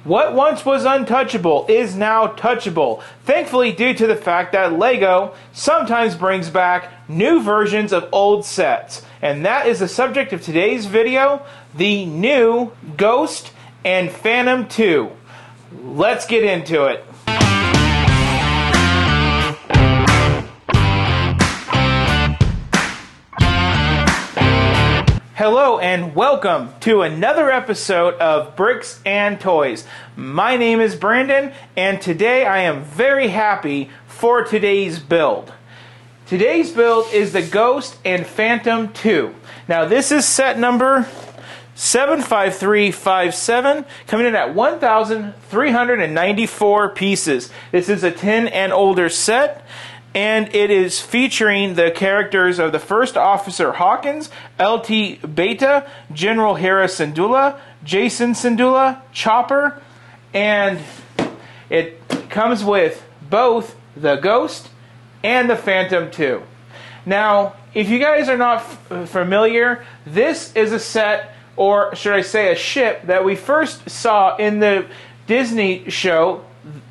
What once was untouchable is now touchable, thankfully due to the fact that LEGO sometimes brings back new versions of old sets. And that is the subject of today's video, the new Ghost and Phantom 2. Let's get into it. Hello and welcome to another episode of Bricks and Toys. My name is Brandon and today I am very happy for today's build. Today's build is the Ghost and Phantom 2. Now this is set number 75357, coming in at 1,394 pieces. This is a 10 and older set, and it is featuring the characters of the First Officer Hawkins, LT Beta, General Hera Syndulla, Jacen Syndulla, Chopper, and it comes with both the Ghost and the Phantom 2. Now, if you guys are not familiar, this is a set, or should I say a ship, that we first saw in the Disney show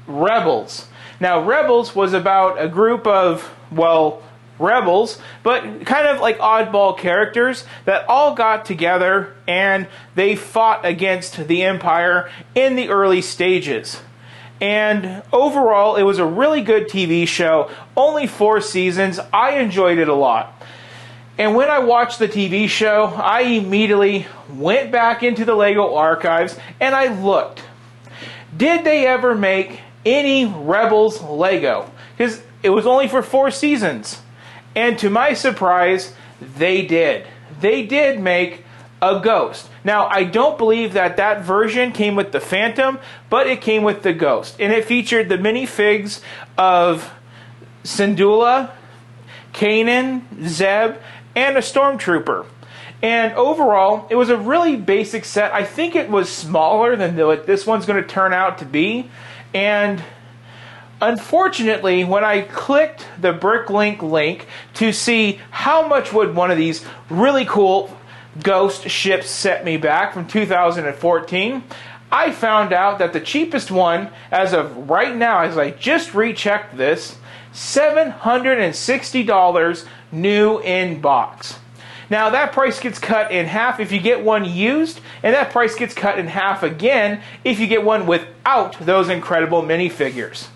Rebels. Now, Rebels was about a group of, well, rebels, but kind of like oddball characters that all got together and they fought against the Empire in the early stages. And overall, it was a really good TV show, only 4 seasons. I enjoyed it a lot. And when I watched the TV show, I immediately went back into the LEGO archives and I looked. Did they ever make any Rebels LEGO? Because it was only for 4 seasons. And to my surprise, they did. They did make a Ghost. Now, I don't believe that version came with the Phantom, but it came with the Ghost. And it featured the minifigs of Syndulla, Kanan, Zeb, and a Stormtrooper. And overall, it was a really basic set. I think it was smaller than what this one's going to turn out to be. And unfortunately, when I clicked the Bricklink link to see how much would one of these really cool Ghost ships set me back from 2014, I found out that the cheapest one, as of right now, as I just rechecked this, $760 new in box. Now that price gets cut in half if you get one used, and that price gets cut in half again if you get one without those incredible minifigures.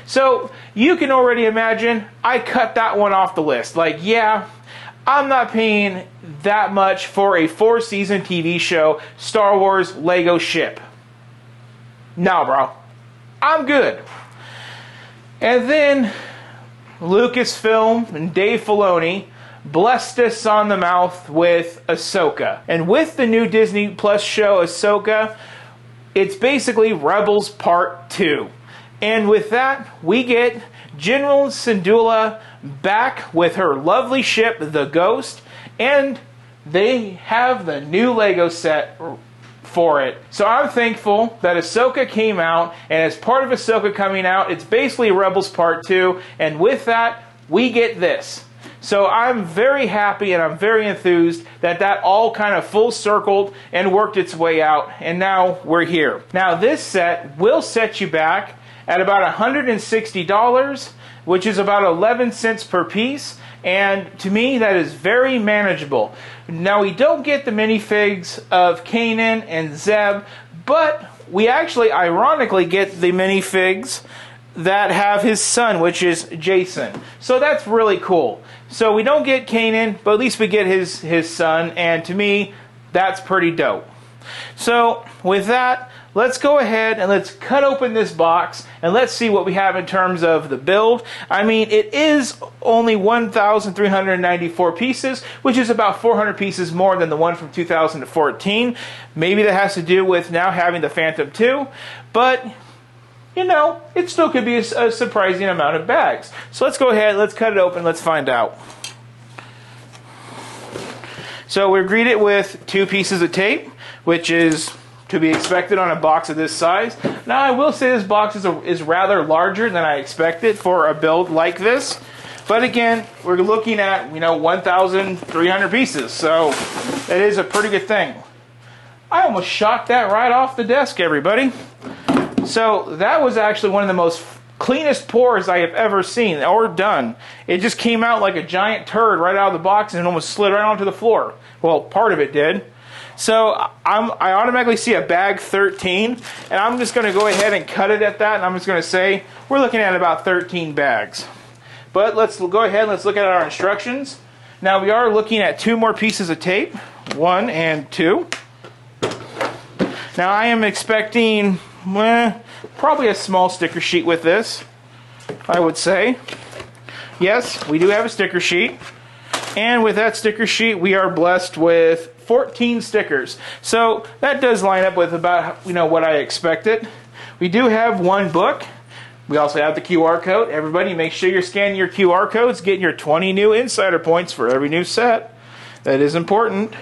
So you can already imagine, I cut that one off the list. Like, yeah, I'm not paying that much for a 4-season TV show Star Wars LEGO ship. No, bro. I'm good. And then Lucasfilm and Dave Filoni blessed us on the mouth with Ahsoka. And with the new Disney Plus show Ahsoka, it's basically Rebels Part 2. And with that, we get General Syndulla back with her lovely ship, the Ghost, and they have the new LEGO set for it. So I'm thankful that Ahsoka came out, and as part of Ahsoka coming out, it's basically Rebels Part 2, and with that, we get this. So I'm very happy and I'm very enthused that all kind of full circled and worked its way out, and now we're here. Now this set will set you back at about $160, which is about 11 cents per piece, and to me that is very manageable. Now we don't get the minifigs of Kanan and Zeb, but we actually ironically get the minifigs that have his son, which is Jacen. So that's really cool. So we don't get Kanan, but at least we get his son, and to me, that's pretty dope. So with that, let's go ahead and let's cut open this box and let's see what we have in terms of the build. I mean, it is only 1,394 pieces, which is about 400 pieces more than the one from 2014. Maybe that has to do with now having the Phantom 2, but you know, it still could be a surprising amount of bags. So let's go ahead, let's cut it open, let's find out. So we're greeted with 2 pieces of tape, which is to be expected on a box of this size. Now I will say this box is rather larger than I expected for a build like this. But again, we're looking at, 1,300 pieces, so it is a pretty good thing. I almost shot that right off the desk, everybody. So that was actually one of the most cleanest pours I have ever seen or done. It just came out like a giant turd right out of the box and almost slid right onto the floor. Well, part of it did. So I automatically see a bag 13, and I'm just going to go ahead and cut it at that, and I'm just going to say we're looking at about 13 bags. But let's go ahead and let's look at our instructions. Now we are looking at 2 more pieces of tape, 1 and 2. Now I am expecting probably a small sticker sheet with this, I would say. Yes, we do have a sticker sheet. And with that sticker sheet, we are blessed with 14 stickers. So that does line up with about what I expected. We do have 1 book. We also have the QR code. Everybody, make sure you're scanning your QR codes, getting your 20 new insider points for every new set. That is important.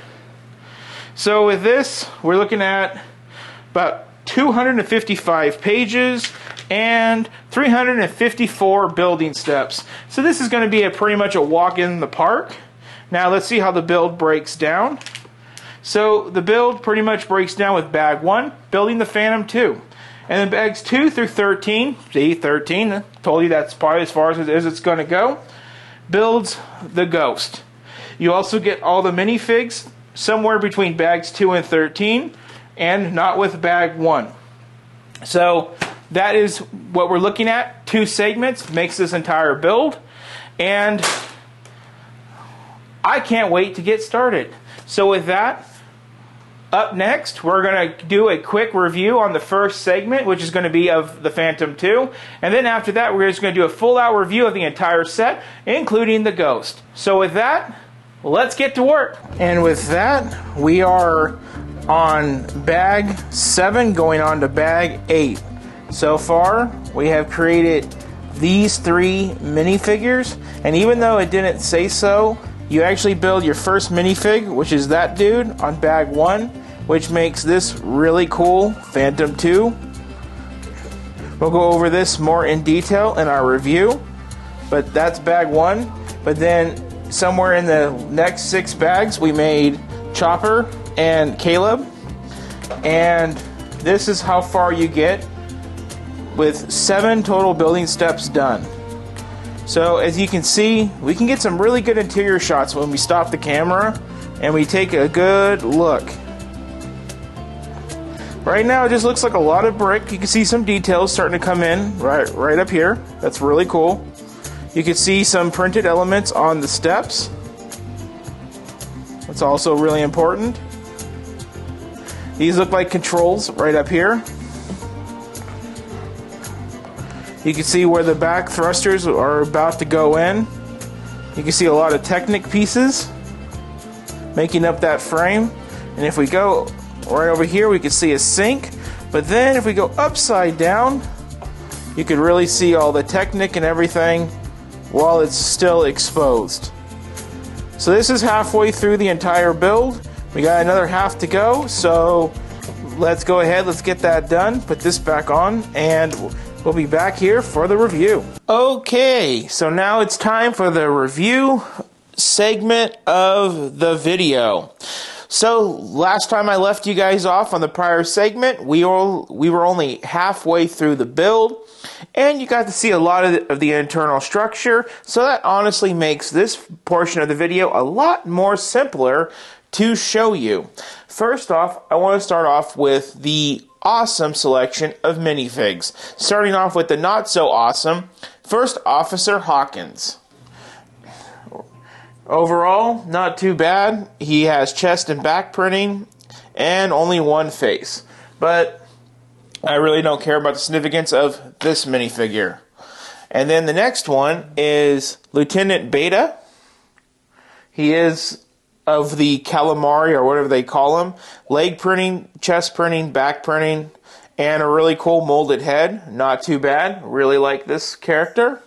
So with this, we're looking at about 255 pages and 354 building steps. So this is going to be pretty much a walk in the park. Now let's see how the build breaks down. So the build pretty much breaks down with bag 1, building the Phantom 2. And then bags 2 through 13, see 13, I told you that's probably as far as it's going to go, builds the Ghost. You also get all the minifigs somewhere between bags 2 and 13, and not with bag 1. So that is what we're looking at. 2 segments makes this entire build, and I can't wait to get started. So with that, up next, we're going to do a quick review on the first segment, which is going to be of the Phantom 2. And then after that, we're just going to do a full-out review of the entire set, including the Ghost. So with that, let's get to work. And with that, we are on bag 7 going on to bag 8. So far, we have created these 3 minifigures. And even though it didn't say so, you actually build your first minifig, which is that dude, on bag 1, which makes this really cool Phantom 2. We'll go over this more in detail in our review, but that's bag 1. But then somewhere in the next 6 bags, we made Chopper and Caleb, and this is how far you get with 7 total building steps done. So as you can see, we can get some really good interior shots when we stop the camera and we take a good look. Right now it just looks like a lot of brick. You can see some details starting to come in right up here. That's really cool. You can see some printed elements on the steps. That's also really important. These look like controls right up here. You can see where the back thrusters are about to go in. You can see a lot of Technic pieces making up that frame. And if we go right over here, we can see a sink. But then if we go upside down, you can really see all the Technic and everything while it's still exposed. So this is halfway through the entire build. We got another half to go, so let's go ahead, let's get that done, put this back on, and we'll be back here for the review. Okay, so now it's time for the review segment of the video. So last time I left you guys off on the prior segment, we were only halfway through the build, and you got to see a lot of the internal structure, so that honestly makes this portion of the video a lot more simpler to show you. First off, I want to start off with the awesome selection of minifigs. Starting off with the not so awesome, First Officer Hawkins. Overall, not too bad. He has chest and back printing and only 1 face. But I really don't care about the significance of this minifigure. And then the next one is Lieutenant Beta. He is of the calamari, or whatever they call him. Leg printing, chest printing, back printing, and a really cool molded head. Not too bad. Really like this character.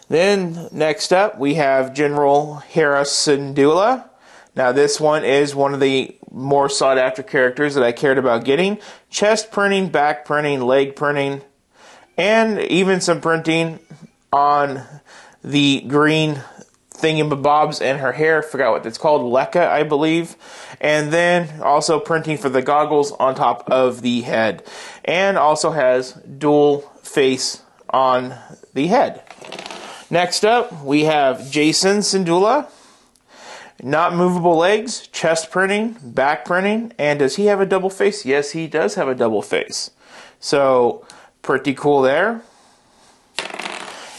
Then next up we have General Hera Syndulla. Now this one is one of the more sought after characters that I cared about getting. Chest printing, back printing, leg printing, and even some printing on the green thingamabobs in her hair. Forgot what it's called, Lekka, I believe. And then also printing for the goggles on top of the head. And also has dual face on the head. Next up, we have Jason Syndulla. Not movable legs, chest printing, back printing, and does he have a double face? Yes, he does have a double face. So, pretty cool there.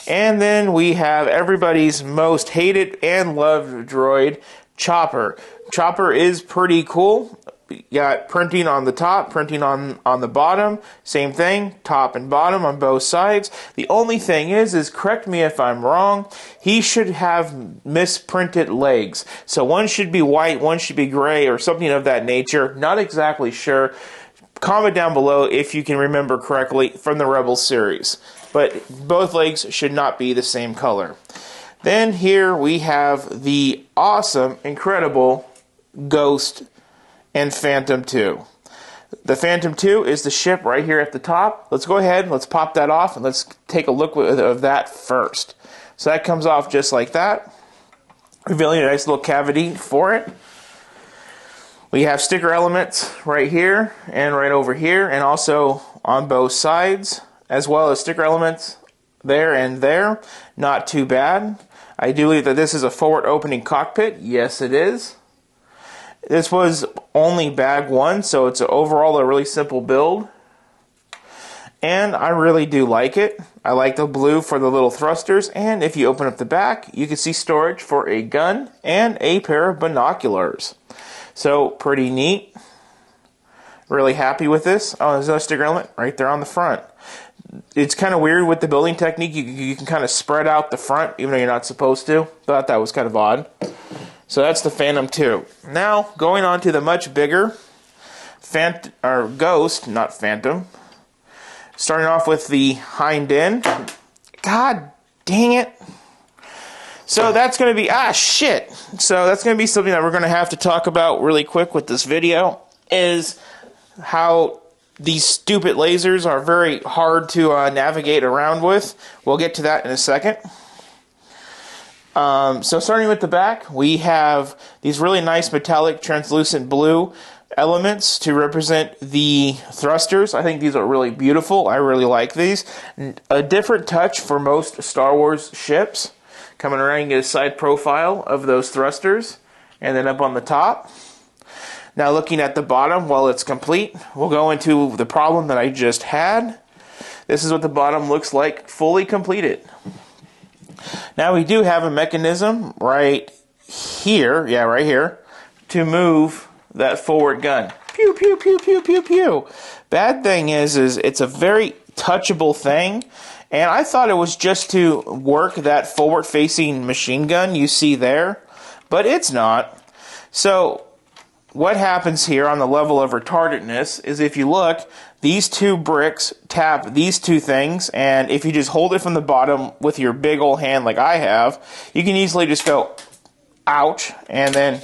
And then we have everybody's most hated and loved droid, Chopper. Chopper is pretty cool. You got printing on the top, printing on the bottom. Same thing, top and bottom on both sides. The only thing is correct me if I'm wrong, he should have misprinted legs. So one should be white, one should be gray, or something of that nature. Not exactly sure. Comment down below if you can remember correctly from the Rebels series. But both legs should not be the same color. Then here we have the awesome, incredible Ghost and Phantom 2. The Phantom 2 is the ship right here at the top. Let's go ahead, let's pop that off, and let's take a look of that first. So that comes off just like that, revealing a nice little cavity for it. We have sticker elements right here and right over here, and also on both sides, as well as sticker elements there and there. Not too bad. I do believe that this is a forward opening cockpit. Yes, it is. This was only bag 1, so it's overall a really simple build. And I really do like it. I like the blue for the little thrusters, and if you open up the back, you can see storage for a gun and a pair of binoculars. So, pretty neat. Really happy with this. Oh, there's another sticker element right there on the front. It's kind of weird with the building technique. You can kind of spread out the front, even though you're not supposed to. Thought that was kind of odd. So that's the Phantom 2. Now, going on to the much bigger Ghost, not Phantom. Starting off with the hind end. God dang it. So that's going to be, shit. So that's going to be something that we're going to have to talk about really quick with this video, is how these stupid lasers are very hard to navigate around with. We'll get to that in a second. So starting with the back, we have these really nice metallic translucent blue elements to represent the thrusters. I think these are really beautiful. I really like these. A different touch for most Star Wars ships. Coming around, you get a side profile of those thrusters, and then up on the top. Now looking at the bottom, while it's complete, we'll go into the problem that I just had. This is what the bottom looks like fully completed. Now we do have a mechanism right here, right here, to move that forward gun. Pew, pew, pew, pew, pew, pew. Bad thing is it's a very touchable thing, and I thought it was just to work that forward-facing machine gun you see there, but it's not. So what happens here on the level of retardedness is, if you look, these two bricks tap these two things, and if you just hold it from the bottom with your big old hand like I have, you can easily just go, ouch, and then,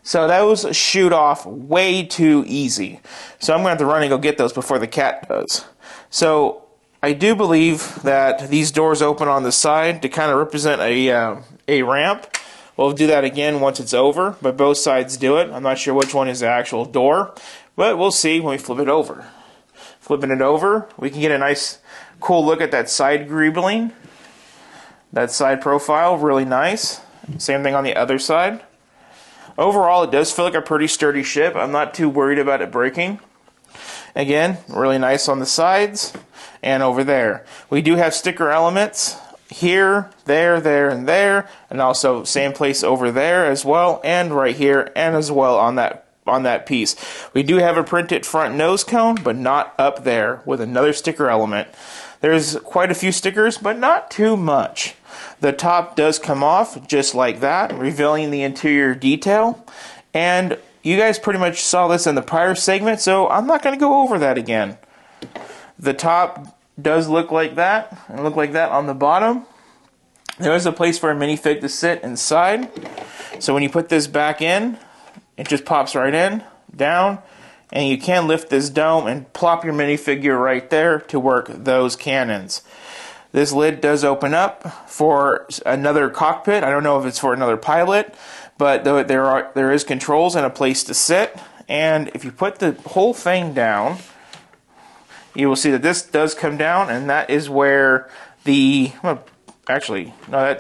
so those shoot off way too easy. So I'm going to have to run and go get those before the cat does. So I do believe that these doors open on the side to kind of represent a ramp. We'll do that again once it's over, but both sides do it. I'm not sure which one is the actual door, but we'll see when we flip it over. Flipping it over, we can get a nice, cool look at that side greebling. That side profile, really nice. Same thing on the other side. Overall, it does feel like a pretty sturdy ship. I'm not too worried about it breaking. Again, really nice on the sides and over there. We do have sticker elements here, there, and there, and also same place over there as well, and right here, and as well on that piece. We do have a printed front nose cone, but not up there, with another sticker element. There's quite a few stickers, but not too much. The top does come off just like that, revealing the interior detail, and you guys pretty much saw this in the prior segment, so I'm not going to go over that again. The top does look like that, and look like that on the bottom. There is a place for a minifig to sit inside, so when you put this back in, it just pops right in, down, and you can lift this dome and plop your minifigure right there to work those cannons. This lid does open up for another cockpit. I don't know if it's for another pilot, but there is controls and a place to sit. And if you put the whole thing down, you will see that this does come down, and that is where the, well, actually, no,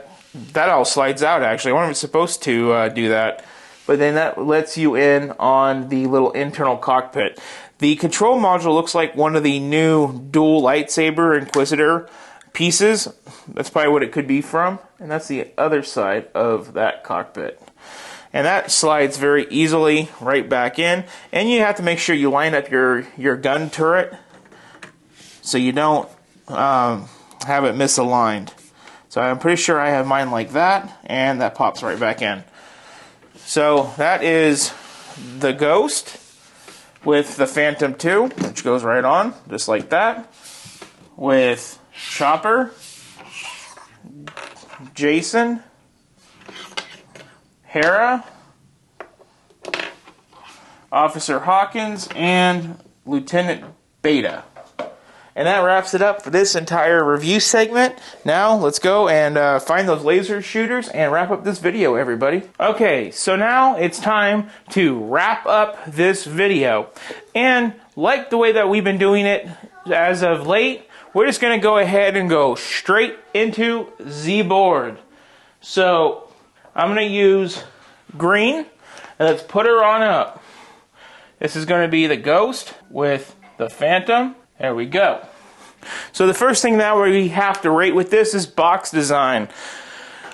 that all slides out, actually. I wasn't supposed to do that. But then that lets you in on the little internal cockpit. The control module looks like one of the new dual lightsaber Inquisitor pieces. That's probably what it could be from. And that's the other side of that cockpit. And that slides very easily right back in. And you have to make sure you line up your gun turret so you don't have it misaligned. So I'm pretty sure I have mine like that, and that pops right back in. So that is the Ghost with the Phantom 2, which goes right on, just like that, with Chopper, Jacen, Hera, Officer Hawkins, and Lieutenant Beta. And that wraps it up for this entire review segment. Now, let's go and find those laser shooters and wrap up this video, everybody. Okay, so now it's time to wrap up this video. And like the way that we've been doing it as of late, we're just going to go ahead and go straight into the board. So, I'm going to use green, and let's put her on up. This is going to be the Ghost with the Phantom. There we go. So the first thing that we have to rate with this is box design.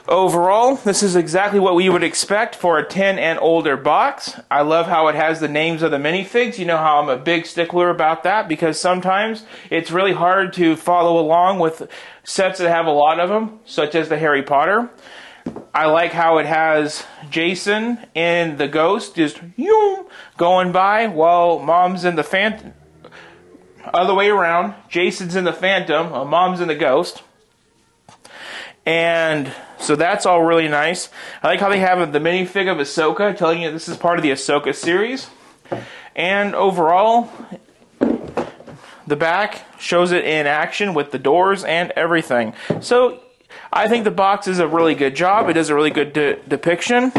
Overall, this is exactly what we would expect for a 10 and older box. I love how it has the names of the minifigs. You know how I'm a big stickler about that, because sometimes it's really hard to follow along with sets that have a lot of them, such as the Harry Potter. I like how it has Jacen and the Ghost just going by while Mom's in the Phantom. Other way around, Jacen's in the Phantom, Mom's in the Ghost. And so that's all really nice. I like how they have the minifig of Ahsoka, telling you this is part of the Ahsoka series. And overall, the back shows it in action with the doors and everything. So I think the box is a really good job. It does a really good depiction.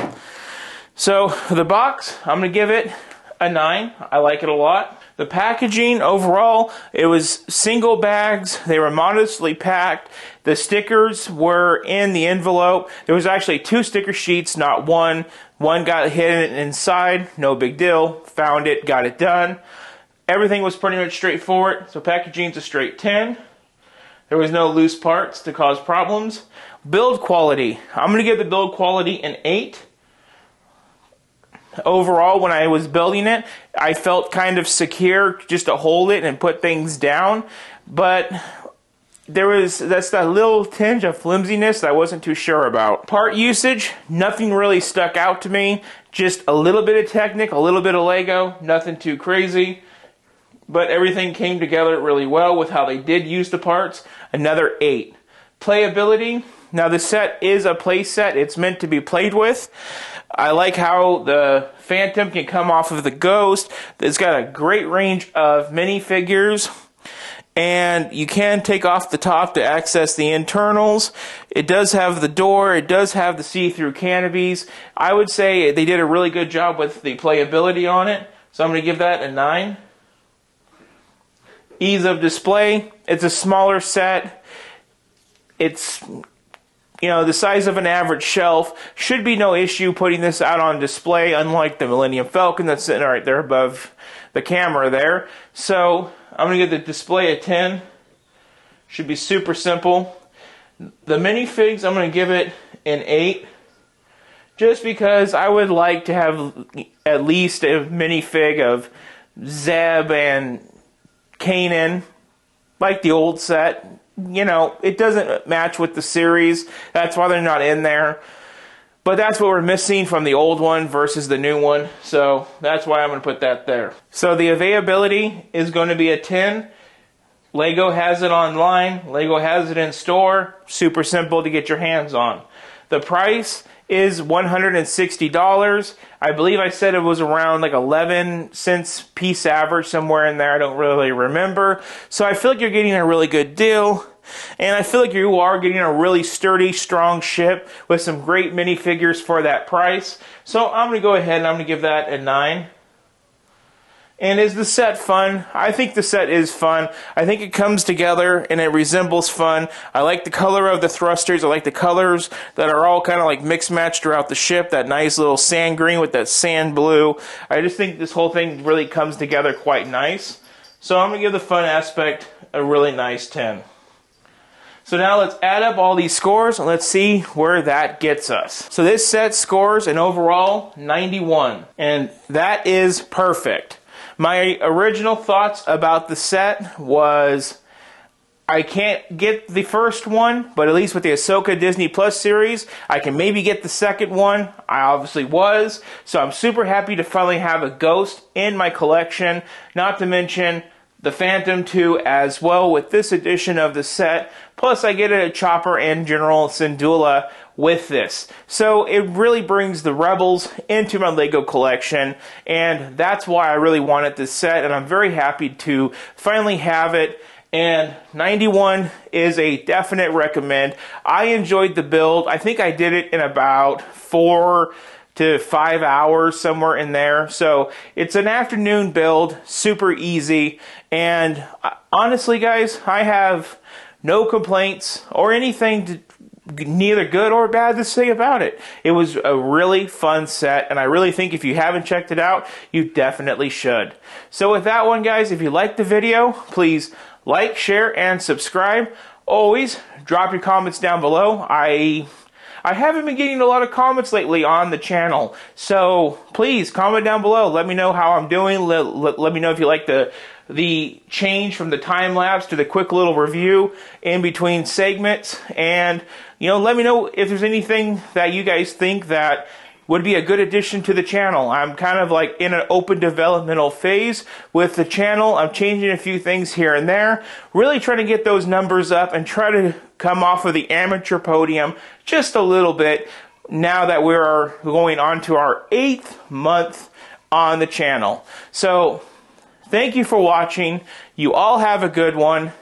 So for the box, I'm going to give it a 9. I like it a lot. The packaging overall, it was single bags. They were modestly packed. The stickers were in the envelope. There was actually 2 sticker sheets, not one. One got hidden inside. No big deal. Found it, got it done. Everything was pretty much straightforward. So packaging's a straight 10. There was no loose parts to cause problems. Build quality. I'm going to give the build quality an 8. Overall, when I was building it, I felt kind of secure just to hold it and put things down. But that's that little tinge of flimsiness that I wasn't too sure about. Part usage, nothing really stuck out to me. Just a little bit of Technic, a little bit of Lego, nothing too crazy. But everything came together really well with how they did use the parts. Another 8. Playability. Now the set is a play set. It's meant to be played with. I like how the Phantom can come off of the Ghost. It's got a great range of minifigures. And you can take off the top to access the internals. It does have the door. It does have the see-through canopies. I would say they did a really good job with the playability on it. So I'm going to give that a 9. Ease of display. It's a smaller set. It's, you know, the size of an average shelf. Should be no issue putting this out on display, unlike the Millennium Falcon that's sitting right there above the camera there. So I'm going to give the display a 10. Should be super simple. The minifigs, I'm going to give it an 8. Just because I would like to have at least a minifig of Zeb and Kanan, like the old set. You know, it doesn't match with the series. That's why they're not in there. But that's what we're missing from the old one versus the new one. So that's why I'm going to put that there. So the availability is going to be a 10. Lego has it online. Lego has it in store. Super simple to get your hands on. The price is $160. I believe I said it was around like 11 cents piece average, somewhere in there. I don't really remember. So I feel like you're getting a really good deal. And I feel like you are getting a really sturdy, strong ship with some great minifigures for that price. So I'm going to go ahead and I'm going to give that a 9. And is the set fun? I think the set is fun. I think it comes together and it resembles fun. I like the color of the thrusters. I like the colors that are all kind of like mixed matched throughout the ship. That nice little sand green with that sand blue. I just think this whole thing really comes together quite nice. So I'm going to give the fun aspect a really nice 10. So now let's add up all these scores and let's see where that gets us. So this set scores an overall 91. And that is perfect. My original thoughts about the set was I can't get the first one, but at least with the Ahsoka Disney Plus series, I can maybe get the second one. I obviously was. So I'm super happy to finally have a Ghost in my collection. Not to mention the Phantom 2 as well with this edition of the set. Plus I get a Chopper and General Syndulla with this. So it really brings the Rebels into my LEGO collection, and that's why I really wanted this set, and I'm very happy to finally have it. And 91 is a definite recommend. I enjoyed the build. I think I did it in about 4 to 5 hours, somewhere in there. So it's an afternoon build, super easy, and honestly guys, I have no complaints or anything neither good or bad to say about it. It was a really fun set, and I really think if you haven't checked it out, you definitely should. So with that one guys, if you liked the video, please like, share, and subscribe. Always drop your comments down below. I haven't been getting a lot of comments lately on the channel, so please comment down below. Let me know how I'm doing. Let me know if you like the change from the time lapse to the quick little review in between segments, and let me know if there's anything that you guys think that would be a good addition to the channel. I'm kind of like in an open developmental phase with the channel. I'm changing a few things here and there, really trying to get those numbers up and try to come off of the amateur podium just a little bit now that we're going on to our 8th month on the channel. So thank you for watching. You all have a good one.